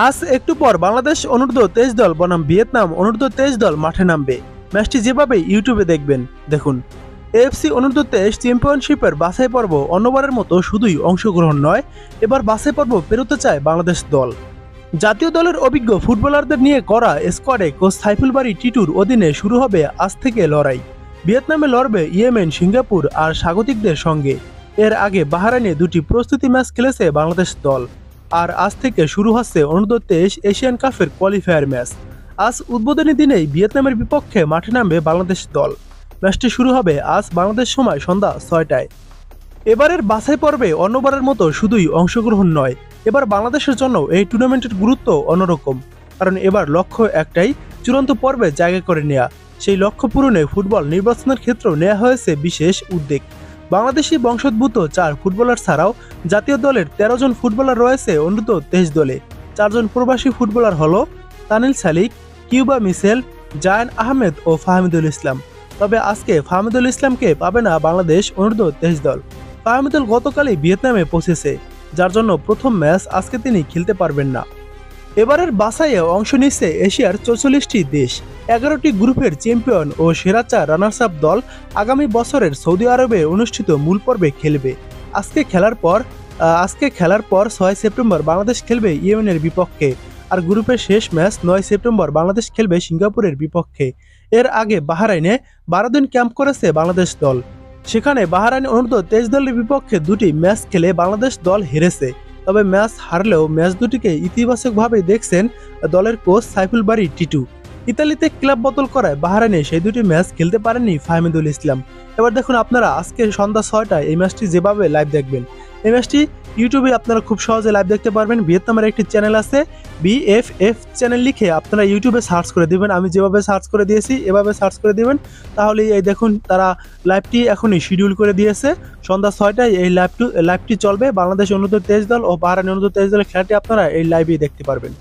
আজ একটু পর বাংলাদেশ অনূর্ধ্ব-23 দল বনাম ভিয়েতনাম অনূর্ধ্ব-23 দল মাঠে নামবে। ম্যাচটি যেভাবে ইউটিউবে দেখবেন, দেখুন। এএফসি অনূর্ধ্ব-23 চ্যাম্পিয়নশিপের বাছাই পর্ব অন্যবারের মতো শুধুই অংশগ্রহণ নয়, এবার বাছাই পর্ব পেরোতে চায় বাংলাদেশ দল। জাতীয় দলের অভিজ্ঞ ফুটবলারদের নিয়ে করা স্কোয়াডে কোচ সাইফুল বারী টিটুর অধীনে শুরু হবে আজ থেকে লড়াই। ভিয়েতনামে লড়বে ইয়েমেন, সিঙ্গাপুর আর স্বাগতিকদের সঙ্গে। এর আগে বাহরাইনে দুটি প্রস্তুতি ম্যাচ খেলেছে বাংলাদেশ দল। আর আজ থেকে শুরু হচ্ছে অনূর্ধ্ব-23 এশিয়ান কাপের কোয়ালিফায়ার ম্যাচ। আজ উদ্বোধনী দিনেই ভিয়েতনামের বিপক্ষে মাঠে নামবে বাংলাদেশ দল। ম্যাচটি শুরু হবে আজ বাংলাদেশ সময় সন্ধ্যা 6টায়। এবারের বাছাই পর্বে অন্যবারের মতো শুধুই অংশগ্রহণ নয়, এবার বাংলাদেশের জন্য এই টুর্নামেন্টের গুরুত্ব অন্যরকম। কারণ এবার লক্ষ্য একটাই, চূড়ান্ত পর্বে জায়গা করে নেওয়া। সেই লক্ষ্য পূরণে ফুটবল নির্বাচনের ক্ষেত্রেও নেওয়া হয়েছে বিশেষ উদ্যোগ। বাংলাদেশি বংশোদ্ভূত 4 ফুটবলার ছাড়াও জাতীয় দলের 13 জন ফুটবলার রয়েছে অনূর্ধ্ব-23 দলে। 4 জন প্রবাসী ফুটবলার হল তানিল সালিক, কিউবা মিসেল, জায়ান আহমেদ ও ফাহমিদুল ইসলাম। তবে আজকে ফাহমিদুল ইসলামকে পাবে না বাংলাদেশ অনূর্ধ্ব-23 দল। ফাহমিদুল গতকালই ভিয়েতনামে পৌঁছেছে, যার জন্য প্রথম ম্যাচ আজকে তিনি খেলতে পারবেন না। এবারের বাছাইয়ে অংশ নিচ্ছে এশিয়ার 44টি দেশ। 11টি গ্রুপের চ্যাম্পিয়ন ও সেরা 4 রানার্স আপ দল আগামী বছরের সৌদি আরবে অনুষ্ঠিত মূল পর্বে খেলবে। আজকে খেলার পর 6 সেপ্টেম্বর বাংলাদেশ খেলবে ইয়েমেনের বিপক্ষে। আর গ্রুপের শেষ ম্যাচ 9 সেপ্টেম্বর বাংলাদেশ খেলবে সিঙ্গাপুরের বিপক্ষে। এর আগে বাহরাইনে 12 দিন ক্যাম্প করেছে বাংলাদেশ দল। সেখানে বাহরাইন অনূর্ধ্ব-23 দলের বিপক্ষে দুটি ম্যাচ খেলে বাংলাদেশ দল হেরেছে। তবে ম্যাচ হারলেও ম্যাচ দুটিকে ইতিবাচকভাবে দেখছেন দলের কোচ সাইফুল বারী টিটু। ইতালিতে ক্লাব বদল করায় বাহরাইনে সেই দুটি ম্যাচ খেলতে পারেননি ফাহমিদুল ইসলাম। এবার দেখুন আপনারা আজকে সন্ধ্যা 6টায় এই ম্যাচটি যেভাবে লাইভ দেখবেন, এই ম্যাচটি ইউটিউবে আপনারা খুব সহজে লাইভ দেখতে পারবেন। ভিয়েতনামের একটি চ্যানেল আছে, বিএফএফ চ্যানেল লিখে আপনারা ইউটিউবে সার্চ করে দিবেন। আমি যেভাবে সার্চ করে দিয়েছি এভাবে সার্চ করে দিবেন, তাহলেই এই দেখুন তারা লাইভটি এখনই শিডিউল করে দিয়েছে। সন্ধ্যা 6টায় এই লাইভটি চলবে। বাংলাদেশ অনূর্ধ্ব-23 দল ও বাহরাইন অনূর্ধ্ব-23 দলের খেলাটি আপনারা এই লাইভেই দেখতে পারবেন।